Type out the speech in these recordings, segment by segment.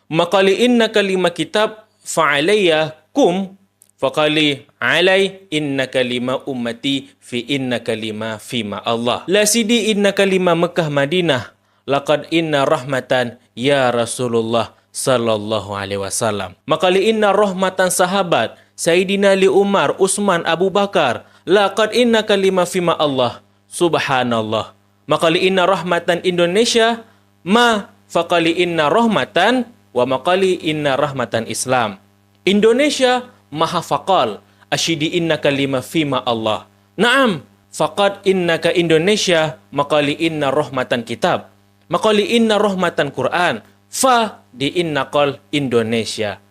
Maqali inna kalima kitab fa'alayya kum faqali alai inna kalima ummati fi inna kalima fima Allah. La sidi inna kalima Mekah Madinah laqad inna rahmatan ya Rasulullah sallallahu alaihi wasallam. Maqali inna rahmatan sahabat Sayyidina li Umar, Utsman, Abu Bakar. Laqad inna kalima fima Allah. Subhanallah. Maqali inna rahmatan Indonesia ma faqali inna rahmatan wa maqali inna rahmatan Islam. Indonesia maha faqal asyidi inna kalima fima Allah. Naam, faqad innaka Indonesia maqali inna rahmatan kitab. Maqali inna rahmatan Quran. Fa di innaqal Indonesia.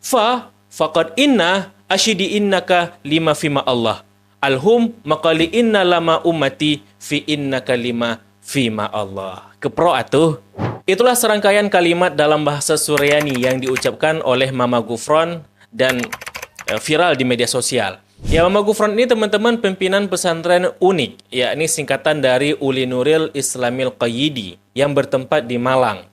Fa faqad inna asyidi innaka lima fima Allah. Alhum maqali inna lama ummati fi innaka lima fima Allah. Kepro atuh. Itulah serangkaian kalimat dalam bahasa Suryani yang diucapkan oleh Mama Gufron dan viral di media sosial. Ya, Mama Gufron ini teman-teman pimpinan pesantren unik, yakni singkatan dari Uli Nuril Islamil Qayyidi yang bertempat di Malang.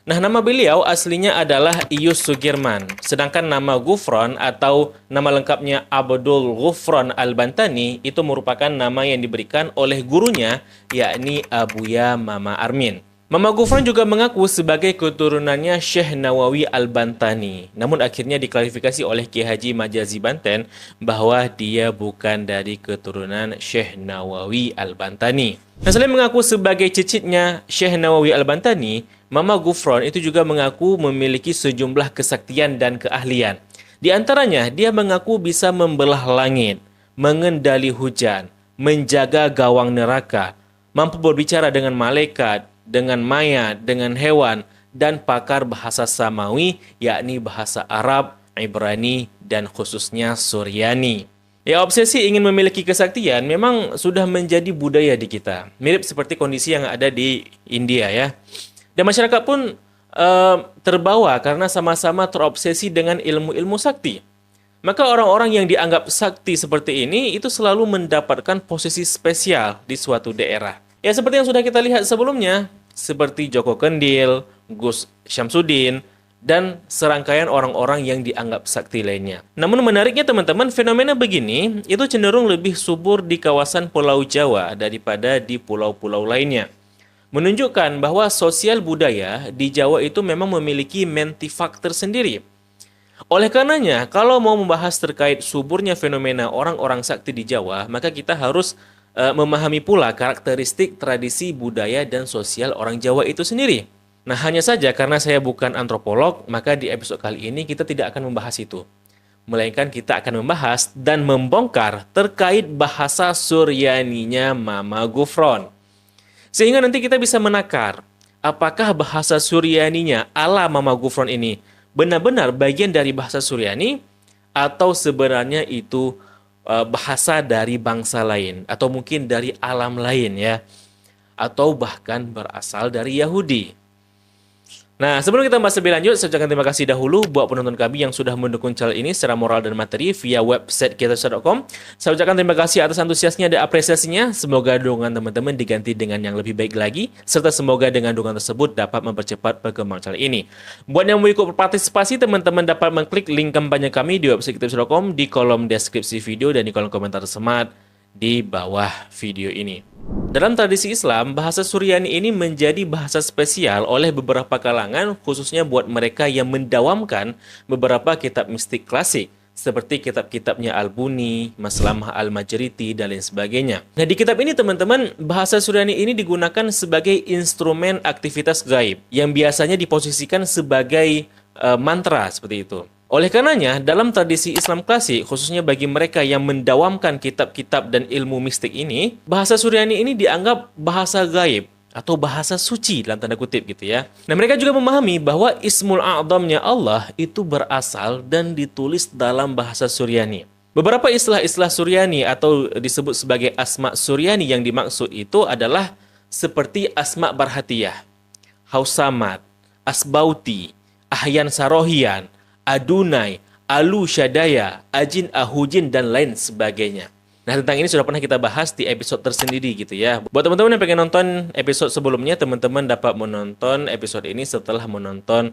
Nah, nama beliau aslinya adalah Iyus Sugirman, sedangkan nama Gufron atau nama lengkapnya Abdul Ghufron Al-Bantani itu merupakan nama yang diberikan oleh gurunya, yakni Abuya Mama Armin. Mama Gufron juga mengaku sebagai keturunannya Syekh Nawawi Al-Bantani, namun akhirnya diklarifikasi oleh Ki Haji Majazi Banten bahwa dia bukan dari keturunan Syekh Nawawi Al-Bantani. Nah, selain mengaku sebagai cicitnya Syekh Nawawi Al-Bantani, Mama Gufron itu juga mengaku memiliki sejumlah kesaktian dan keahlian. Di antaranya, dia mengaku bisa membelah langit, mengendali hujan, menjaga gawang neraka, mampu berbicara dengan malaikat, dengan mayat, dengan hewan, dan pakar bahasa Samawi, yakni bahasa Arab, Ibrani, dan khususnya Suryani. Ya, obsesi ingin memiliki kesaktian memang sudah menjadi budaya di kita. Mirip seperti kondisi yang ada di India ya. Dan masyarakat pun terbawa karena sama-sama terobsesi dengan ilmu-ilmu sakti. Maka orang-orang yang dianggap sakti seperti ini itu selalu mendapatkan posisi spesial di suatu daerah. Ya, seperti yang sudah kita lihat sebelumnya, seperti Joko Kendil, Gus Syamsuddin, dan serangkaian orang-orang yang dianggap sakti lainnya. Namun menariknya teman-teman, fenomena begini itu cenderung lebih subur di kawasan Pulau Jawa daripada di pulau-pulau lainnya. Menunjukkan bahwa sosial budaya di Jawa itu memang memiliki mentifak tersendiri. Oleh karenanya, kalau mau membahas terkait suburnya fenomena orang-orang sakti di Jawa, maka kita harus memahami pula karakteristik tradisi budaya dan sosial orang Jawa itu sendiri. Nah, hanya saja karena saya bukan antropolog, maka di episode kali ini kita tidak akan membahas itu. Melainkan kita akan membahas dan membongkar terkait bahasa Suryaninya Mama Gufron. Sehingga nanti kita bisa menakar, apakah bahasa Suryaninya ala Mama Gufron ini benar-benar bagian dari bahasa Suryani, atau sebenarnya itu bahasa dari bangsa lain, atau mungkin dari alam lain ya, atau bahkan berasal dari Yahudi. Nah, sebelum kita bahas lebih lanjut, saya ucapkan terima kasih dahulu buat penonton kami yang sudah mendukung channel ini secara moral dan materi via website kitabisa.com. Saya ucapkan terima kasih atas antusiasnya dan apresiasinya. Semoga dukungan teman-teman diganti dengan yang lebih baik lagi, serta semoga dengan dukungan tersebut dapat mempercepat perkembangan channel ini. Buat yang mau ikut berpartisipasi, teman-teman dapat mengklik link kampanye kami di website kitabisa.com di kolom deskripsi video dan di kolom komentar semat di bawah video ini. Dalam tradisi Islam, bahasa Suryani ini menjadi bahasa spesial oleh beberapa kalangan, khususnya buat mereka yang mendawamkan beberapa kitab mistik klasik, seperti kitab-kitabnya Al-Buni, Maslamah Al-Majriti, dan lain sebagainya. Nah, di kitab ini teman-teman, bahasa Suryani ini digunakan sebagai instrumen aktivitas gaib, yang biasanya diposisikan sebagai mantra, seperti itu. Oleh karenanya, dalam tradisi Islam klasik, khususnya bagi mereka yang mendawamkan kitab-kitab dan ilmu mistik ini, bahasa Suryani ini dianggap bahasa gaib atau bahasa suci dalam tanda kutip gitu ya. Nah, mereka juga memahami bahwa Ismul A'dhamnya Allah itu berasal dan ditulis dalam bahasa Suryani. Beberapa istilah-istilah Suryani atau disebut sebagai asma Suryani yang dimaksud itu adalah seperti asma Barhatiyah, Hausamat, Asbauti, Ahyan Sarohian, Adunai, Alu Syadaya, Ajin Ahujin, dan lain sebagainya. Nah, tentang ini sudah pernah kita bahas di episode tersendiri gitu ya. Buat teman-teman yang pengen nonton episode sebelumnya, teman-teman dapat menonton episode ini setelah menonton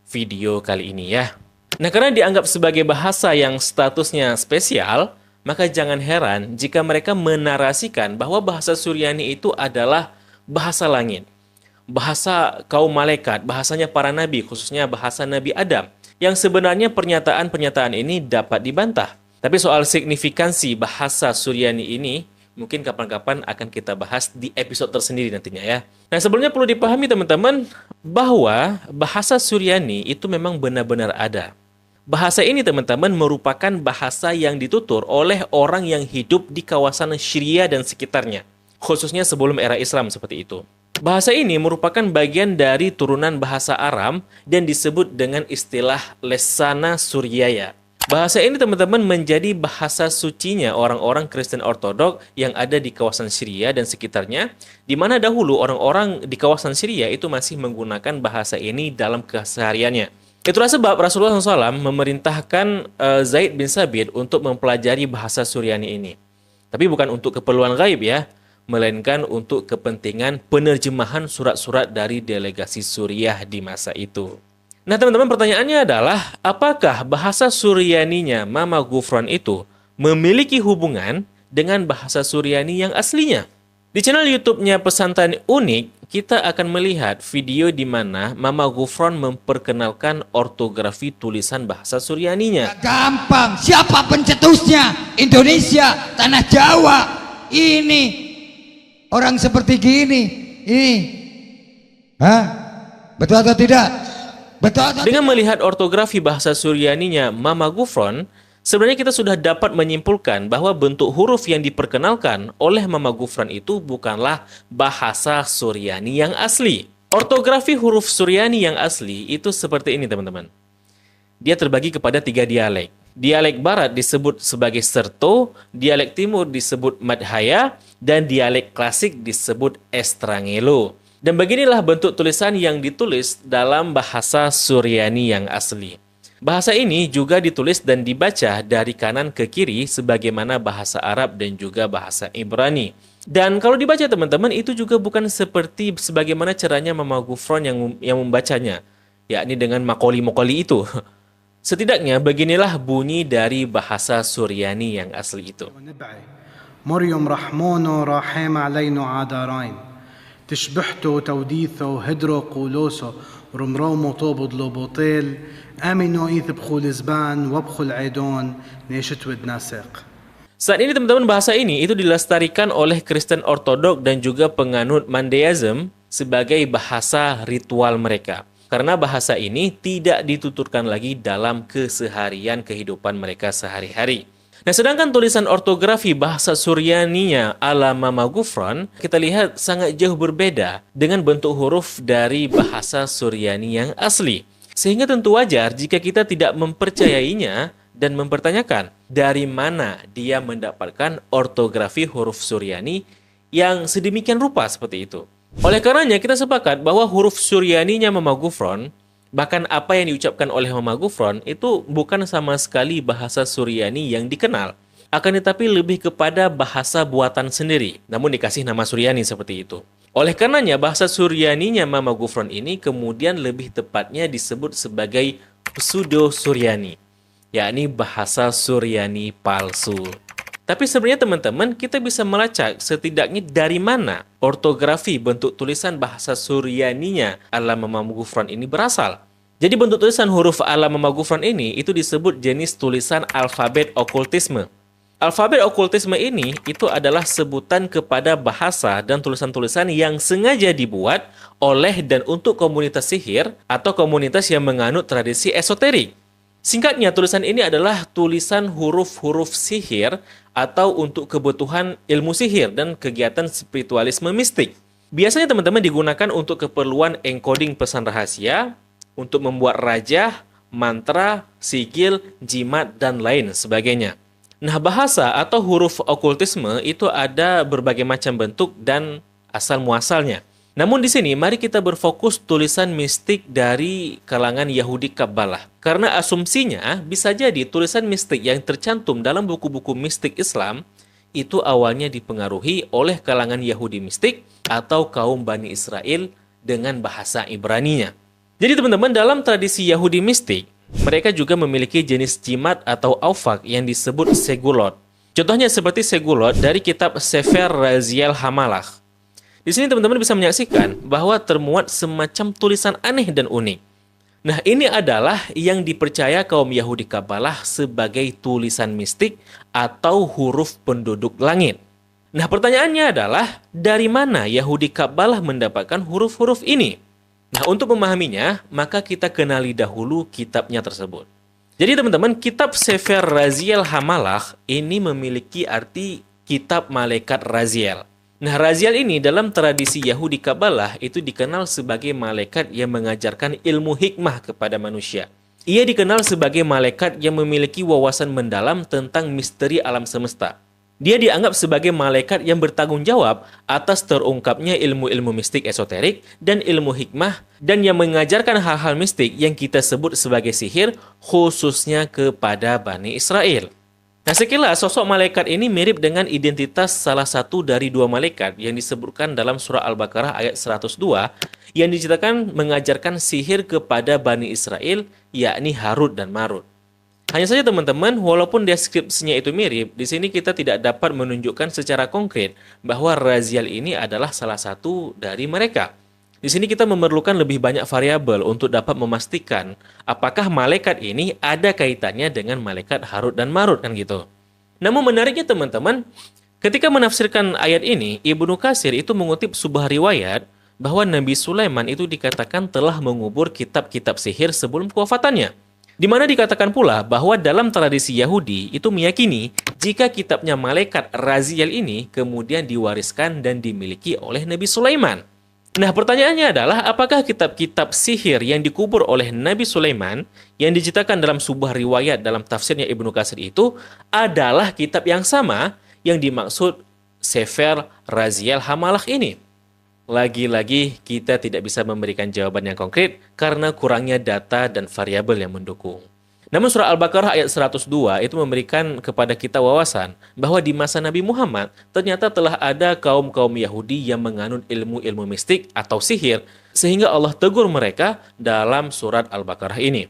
video kali ini ya. Nah, karena dianggap sebagai bahasa yang statusnya spesial, maka jangan heran jika mereka menarasikan bahwa bahasa Suryani itu adalah bahasa langit, bahasa kaum malaikat, bahasanya para nabi, khususnya bahasa Nabi Adam, yang sebenarnya pernyataan-pernyataan ini dapat dibantah. Tapi soal signifikansi bahasa Suryani ini, mungkin kapan-kapan akan kita bahas di episode tersendiri nantinya ya. Nah, sebelumnya perlu dipahami teman-teman bahwa bahasa Suryani itu memang benar-benar ada. Bahasa ini teman-teman merupakan bahasa yang ditutur oleh orang yang hidup di kawasan Syria dan sekitarnya, khususnya sebelum era Islam seperti itu. Bahasa ini merupakan bagian dari turunan bahasa Aram dan disebut dengan istilah Lesana Suryaya. Bahasa ini teman-teman menjadi bahasa sucinya orang-orang Kristen Ortodok yang ada di kawasan Syria dan sekitarnya, di mana dahulu orang-orang di kawasan Syria itu masih menggunakan bahasa ini dalam kesehariannya. Itulah sebab Rasulullah SAW memerintahkan Zaid bin Sabit untuk mempelajari bahasa Suryani ini. Tapi bukan untuk keperluan gaib ya, melainkan untuk kepentingan penerjemahan surat-surat dari delegasi Suriah di masa itu. Nah teman-teman, pertanyaannya adalah, apakah bahasa Suryaninya Mama Ghufran itu memiliki hubungan dengan bahasa Suryani yang aslinya? Di channel YouTube-nya Pesantren Unik, kita akan melihat video di mana Mama Ghufran memperkenalkan ortografi tulisan bahasa Suryaninya. Gampang, siapa pencetusnya? Indonesia, tanah Jawa. Ini orang seperti gini, ini, hah? Betul atau tidak? Betul atau Dengan melihat ortografi bahasa Suryaninya Mama Ghufran, sebenarnya kita sudah dapat menyimpulkan bahwa bentuk huruf yang diperkenalkan oleh Mama Ghufran itu bukanlah bahasa Suryani yang asli. Ortografi huruf Suryani yang asli itu seperti ini teman-teman. Dia terbagi kepada 3 dialek. Dialek barat disebut sebagai Serto, dialek timur disebut Madhaya, dan dialek klasik disebut Estrangelo. Dan beginilah bentuk tulisan yang ditulis dalam bahasa Suryani yang asli. Bahasa ini juga ditulis dan dibaca dari kanan ke kiri sebagaimana bahasa Arab dan juga bahasa Ibrani. Dan kalau dibaca teman-teman, itu juga bukan seperti sebagaimana caranya Mama Ghufran yang membacanya, yakni dengan makoli-makoli itu. Setidaknya beginilah bunyi dari bahasa Suryani yang asli itu. مريم رحمون راحم علينا عذارين تشبحتو توديثو هدرو قولوسو رمرومو طوبض لوبوطيل آمنو إيث بخول زبان وبخول عيدون نيشت ود ناسق. Saat ini teman-teman, bahasa ini itu dilestarikan oleh Kristen Ortodok dan juga penganut Mandeism sebagai bahasa ritual mereka. Karena bahasa ini tidak dituturkan lagi dalam keseharian kehidupan mereka sehari-hari. Nah, sedangkan tulisan ortografi bahasa Suryaninya ala Mama Ghufran, kita lihat sangat jauh berbeda dengan bentuk huruf dari bahasa Suryani yang asli. Sehingga tentu wajar jika kita tidak mempercayainya dan mempertanyakan dari mana dia mendapatkan ortografi huruf Suryani yang sedemikian rupa seperti itu. Oleh karenanya kita sepakat bahwa huruf Suryaninya Mama Ghufran, bahkan apa yang diucapkan oleh Mama Ghufran itu bukan sama sekali bahasa Suryani yang dikenal, akan tetapi lebih kepada bahasa buatan sendiri, namun dikasih nama Suryani seperti itu. Oleh karenanya bahasa Suryaninya Mama Ghufran ini kemudian lebih tepatnya disebut sebagai pseudo Suryani, yakni bahasa Suryani palsu. Tapi sebenarnya teman-teman, kita bisa melacak setidaknya dari mana ortografi bentuk tulisan bahasa Suryaninya ala Mama Ghufran ini berasal. Jadi bentuk tulisan huruf ala Mama Ghufran ini itu disebut jenis tulisan alfabet okultisme. Alfabet okultisme ini itu adalah sebutan kepada bahasa dan tulisan-tulisan yang sengaja dibuat oleh dan untuk komunitas sihir atau komunitas yang menganut tradisi esoterik. Singkatnya, tulisan ini adalah tulisan huruf-huruf sihir atau untuk kebutuhan ilmu sihir dan kegiatan spiritualisme mistik. Biasanya teman-teman digunakan untuk keperluan encoding pesan rahasia, untuk membuat rajah, mantra, sigil, jimat, dan lain sebagainya. Nah, bahasa atau huruf okultisme itu ada berbagai macam bentuk dan asal-muasalnya. Namun di sini mari kita berfokus tulisan mistik dari kalangan Yahudi Kabbalah. Karena asumsinya bisa jadi tulisan mistik yang tercantum dalam buku-buku mistik Islam itu awalnya dipengaruhi oleh kalangan Yahudi mistik atau kaum Bani Israel dengan bahasa Ibraninya. Jadi teman-teman, dalam tradisi Yahudi mistik, mereka juga memiliki jenis jimat atau aufak yang disebut segulot. Contohnya seperti segulot dari kitab Sefer Raziel Hamalach. Di sini teman-teman bisa menyaksikan bahwa termuat semacam tulisan aneh dan unik. Nah, ini adalah yang dipercaya kaum Yahudi Kabalah sebagai tulisan mistik atau huruf penduduk langit. Nah, pertanyaannya adalah, dari mana Yahudi Kabalah mendapatkan huruf-huruf ini? Nah, untuk memahaminya, maka kita kenali dahulu kitabnya tersebut. Jadi teman-teman, kitab Sefer Raziel Hamalach ini memiliki arti kitab malaikat Raziel. Nah, Raziel ini dalam tradisi Yahudi Kabalah itu dikenal sebagai malaikat yang mengajarkan ilmu hikmah kepada manusia. Ia dikenal sebagai malaikat yang memiliki wawasan mendalam tentang misteri alam semesta. Dia dianggap sebagai malaikat yang bertanggung jawab atas terungkapnya ilmu-ilmu mistik esoterik dan ilmu hikmah, dan yang mengajarkan hal-hal mistik yang kita sebut sebagai sihir, khususnya kepada Bani Israel. Nah, sekilas sosok malaikat ini mirip dengan identitas salah satu dari dua malaikat yang disebutkan dalam surah Al-Baqarah ayat 102 yang diceritakan mengajarkan sihir kepada Bani Israel, yakni Harut dan Marut. Hanya saja teman-teman, walaupun deskripsinya itu mirip, di sini kita tidak dapat menunjukkan secara konkret bahwa Raziel ini adalah salah satu dari mereka. Di sini kita memerlukan lebih banyak variabel untuk dapat memastikan apakah malaikat ini ada kaitannya dengan malaikat Harut dan Marut, kan gitu. Namun menariknya teman-teman, ketika menafsirkan ayat ini, Ibnu Katsir itu mengutip sebuah riwayat bahwa Nabi Sulaiman itu dikatakan telah mengubur kitab-kitab sihir sebelum kewafatannya. Di mana dikatakan pula bahwa dalam tradisi Yahudi itu meyakini jika kitabnya malaikat Raziel ini kemudian diwariskan dan dimiliki oleh Nabi Sulaiman. Nah, pertanyaannya adalah apakah kitab-kitab sihir yang dikubur oleh Nabi Sulaiman yang diceritakan dalam sebuah riwayat dalam tafsirnya Ibnu Katsir itu adalah kitab yang sama yang dimaksud Sefer Raziel Hamalach ini? Lagi-lagi kita tidak bisa memberikan jawaban yang konkret karena kurangnya data dan variabel yang mendukung. Namun surah Al-Baqarah ayat 102 itu memberikan kepada kita wawasan bahwa di masa Nabi Muhammad ternyata telah ada kaum-kaum Yahudi yang menganut ilmu-ilmu mistik atau sihir sehingga Allah tegur mereka dalam surat Al-Baqarah ini.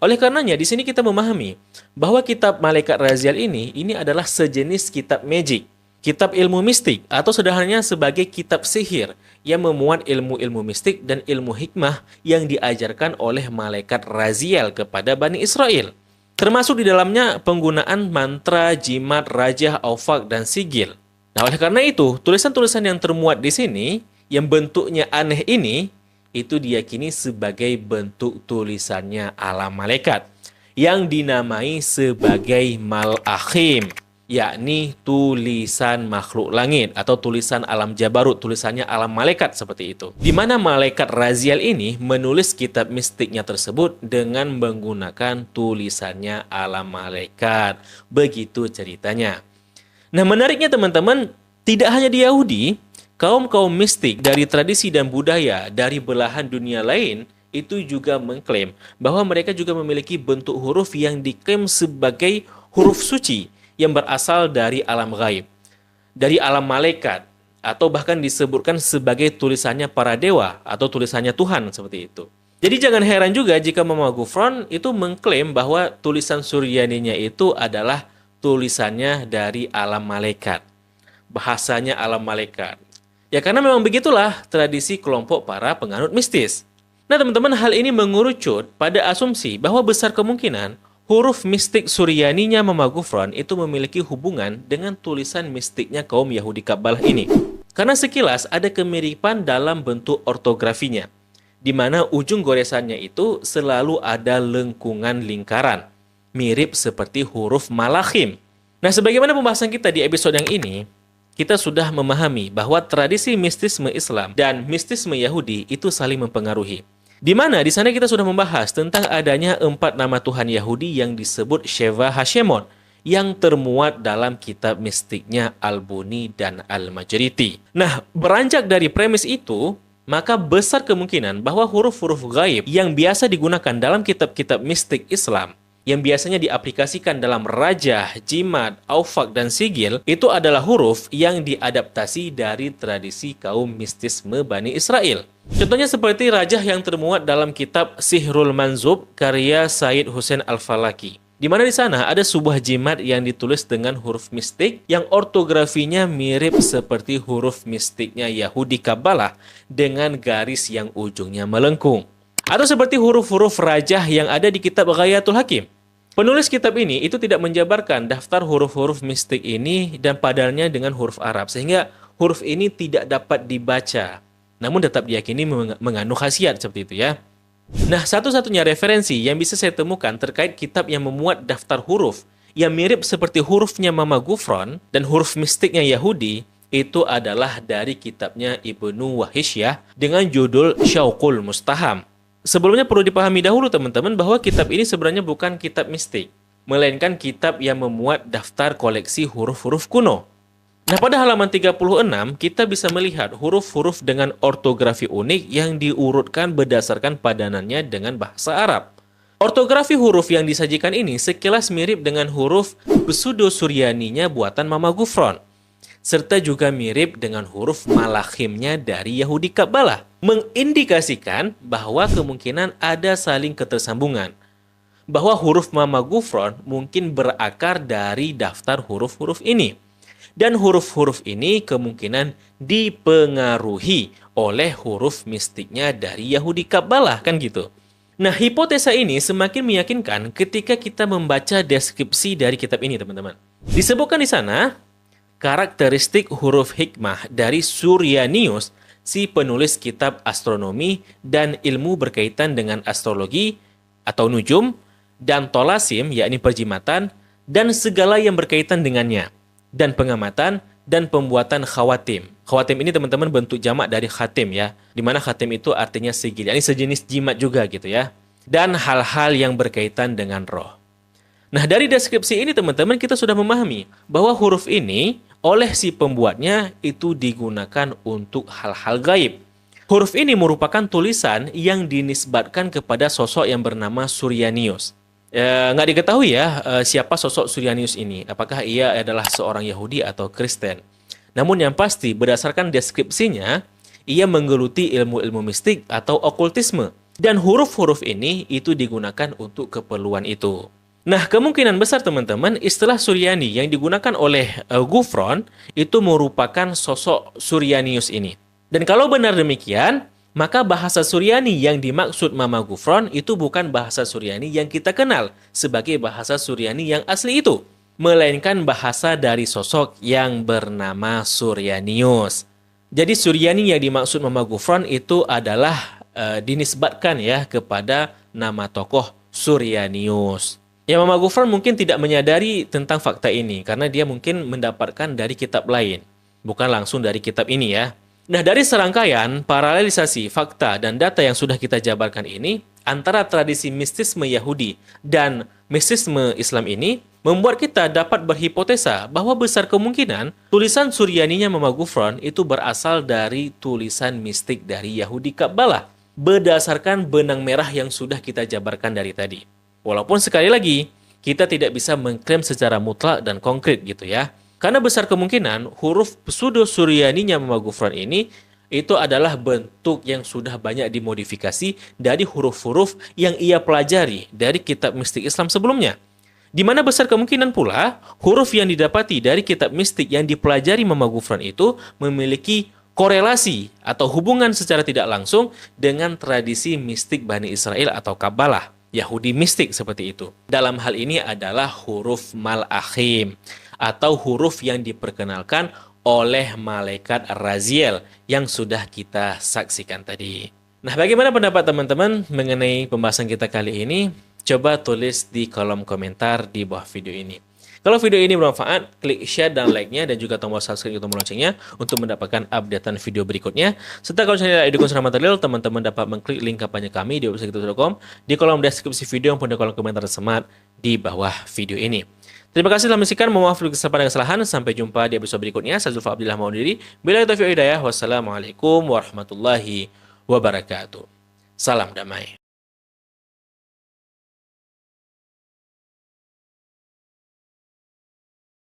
Oleh karenanya di sini kita memahami bahwa kitab malaikat Raziel ini adalah sejenis kitab magic, kitab ilmu mistik atau sederhananya sebagai kitab sihir yang memuat ilmu-ilmu mistik dan ilmu hikmah yang diajarkan oleh malaikat Raziel kepada Bani Israel. Termasuk di dalamnya penggunaan mantra, jimat, rajah, aufak, dan sigil. Nah, oleh karena itu, tulisan-tulisan yang termuat di sini, yang bentuknya aneh ini, itu diyakini sebagai bentuk tulisannya alam malaikat, yang dinamai sebagai Malakhim, yakni tulisan makhluk langit atau tulisan alam jabarut, tulisannya alam malaikat seperti itu. Di mana malaikat Raziel ini menulis kitab mistiknya tersebut dengan menggunakan tulisannya alam malaikat. Begitu ceritanya. Nah, menariknya teman-teman, tidak hanya di Yahudi, kaum-kaum mistik dari tradisi dan budaya dari belahan dunia lain itu juga mengklaim bahwa mereka juga memiliki bentuk huruf yang diklaim sebagai huruf suci yang berasal dari alam gaib, dari alam malaikat, atau bahkan disebutkan sebagai tulisannya para dewa atau tulisannya Tuhan seperti itu. Jadi jangan heran juga jika Mama Gufron itu mengklaim bahwa tulisan Suryaninya itu adalah tulisannya dari alam malaikat, bahasanya alam malaikat. Ya karena memang begitulah tradisi kelompok para penganut mistis. Nah teman-teman, hal ini mengerucut pada asumsi bahwa besar kemungkinan huruf mistik Suryaninya Mama Gufron itu memiliki hubungan dengan tulisan mistiknya kaum Yahudi Kabalah ini. Karena sekilas ada kemiripan dalam bentuk ortografinya, di mana ujung goresannya itu selalu ada lengkungan lingkaran, mirip seperti huruf Malakhim. Nah, sebagaimana pembahasan kita di episode yang ini, kita sudah memahami bahwa tradisi mistisme Islam dan mistisme Yahudi itu saling mempengaruhi. Di mana di sana kita sudah membahas tentang adanya 4 nama Tuhan Yahudi yang disebut Sheva Hashemon yang termuat dalam kitab mistiknya Al-Buni dan Al-Majriti. Nah, beranjak dari premis itu, maka besar kemungkinan bahwa huruf-huruf gaib yang biasa digunakan dalam kitab-kitab mistik Islam yang biasanya diaplikasikan dalam rajah, jimat, aufak, dan sigil itu adalah huruf yang diadaptasi dari tradisi kaum mistisme Bani Israel. Contohnya seperti rajah yang termuat dalam kitab Sihrul Manzub karya Said Hussein Al-Falaki, di mana di sana ada sebuah jimat yang ditulis dengan huruf mistik yang ortografinya mirip seperti huruf mistiknya Yahudi Kabbalah dengan garis yang ujungnya melengkung. Atau seperti huruf-huruf rajah yang ada di kitab Ghayatul Hakim. Penulis kitab ini itu tidak menjabarkan daftar huruf-huruf mistik ini dan padannya dengan huruf Arab, sehingga huruf ini tidak dapat dibaca. Namun tetap diyakini mengandung khasiat seperti itu ya. Nah, satu-satunya referensi yang bisa saya temukan terkait kitab yang memuat daftar huruf yang mirip seperti hurufnya Mama Gufron dan huruf mistiknya Yahudi itu adalah dari kitabnya Ibnu Wahisyah dengan judul Syauqul Mustaham. Sebelumnya perlu dipahami dahulu teman-teman bahwa kitab ini sebenarnya bukan kitab mistik, melainkan kitab yang memuat daftar koleksi huruf-huruf kuno. Nah, pada halaman 36 kita bisa melihat huruf-huruf dengan ortografi unik yang diurutkan berdasarkan padanannya dengan bahasa Arab. Ortografi huruf yang disajikan ini sekilas mirip dengan huruf pseudo-Suryaninya buatan Mama Gufron, serta juga mirip dengan huruf Malachimnya dari Yahudi Kabbalah, mengindikasikan bahwa kemungkinan ada saling ketersambungan, bahwa huruf Mama Gufron mungkin berakar dari daftar huruf-huruf ini. Dan huruf-huruf ini kemungkinan dipengaruhi oleh huruf mistiknya dari Yahudi Kabbalah, kan gitu. Nah, hipotesa ini semakin meyakinkan ketika kita membaca deskripsi dari kitab ini, teman-teman. Disebutkan di sana, karakteristik huruf hikmah dari Suryanius, si penulis kitab astronomi dan ilmu berkaitan dengan astrologi atau nujum, dan tolasim, yakni perjimatan, dan segala yang berkaitan dengannya, dan pengamatan dan pembuatan khawatim. Khawatim ini teman-teman bentuk jamak dari khatim ya, di mana khatim itu artinya sigil, yakni sejenis jimat juga gitu ya. Dan hal-hal yang berkaitan dengan roh. Nah, dari deskripsi ini teman-teman kita sudah memahami bahwa huruf ini oleh si pembuatnya itu digunakan untuk hal-hal gaib. Huruf ini merupakan tulisan yang dinisbatkan kepada sosok yang bernama Suryanius. Nggak diketahui ya siapa sosok Suryanius ini, apakah ia adalah seorang Yahudi atau Kristen. Namun yang pasti berdasarkan deskripsinya, ia menggeluti ilmu-ilmu mistik atau okultisme. Dan huruf-huruf ini itu digunakan untuk keperluan itu. Nah, kemungkinan besar teman-teman istilah Suryani yang digunakan oleh Gufron itu merupakan sosok Suryanius ini. Dan kalau benar demikian, maka bahasa Suryani yang dimaksud Mama Gufron itu bukan bahasa Suryani yang kita kenal sebagai bahasa Suryani yang asli itu, melainkan bahasa dari sosok yang bernama Suryanius. Jadi Suryani yang dimaksud Mama Gufron itu adalah dinisbatkan ya kepada nama tokoh Suryanius. Ya, Mama Gufron mungkin tidak menyadari tentang fakta ini karena dia mungkin mendapatkan dari kitab lain, bukan langsung dari kitab ini ya. Nah, dari serangkaian paralelisasi fakta dan data yang sudah kita jabarkan ini, antara tradisi mistisme Yahudi dan mistisme Islam ini, membuat kita dapat berhipotesa bahwa besar kemungkinan tulisan Suryaninya Mama Gufron itu berasal dari tulisan mistik dari Yahudi Kabbalah, berdasarkan benang merah yang sudah kita jabarkan dari tadi. Walaupun sekali lagi, kita tidak bisa mengklaim secara mutlak dan konkret gitu ya. Karena besar kemungkinan huruf pseudo-Suryaninya Mama Gufron ini itu adalah bentuk yang sudah banyak dimodifikasi dari huruf-huruf yang ia pelajari dari kitab mistik Islam sebelumnya. Di mana besar kemungkinan pula huruf yang didapati dari kitab mistik yang dipelajari Mama Gufron itu memiliki korelasi atau hubungan secara tidak langsung dengan tradisi mistik Bani Israel atau Kabbalah, Yahudi mistik seperti itu. Dalam hal ini adalah huruf Malachim atau huruf yang diperkenalkan oleh malaikat Raziel yang sudah kita saksikan tadi. Nah, bagaimana pendapat teman-teman mengenai pembahasan kita kali ini? Coba tulis di kolom komentar di bawah video ini. Kalau video ini bermanfaat, klik share dan like-nya dan juga tombol subscribe atau tombol loncengnya untuk mendapatkan updatean video berikutnya. Serta kalau channel Edukasi Material, teman-teman dapat mengklik link kampanye kami di website.com di kolom deskripsi video maupun di kolom komentar tersemat di bawah video ini. Terima kasih telah menyaksikan. Mohon maaf kesalahan dan kesalahan. Sampai jumpa di episode berikutnya. Saya Zulfa Abdillah mohon diri. Bila taufiq hidayah. Wassalamualaikum warahmatullahi wabarakatuh. Salam damai.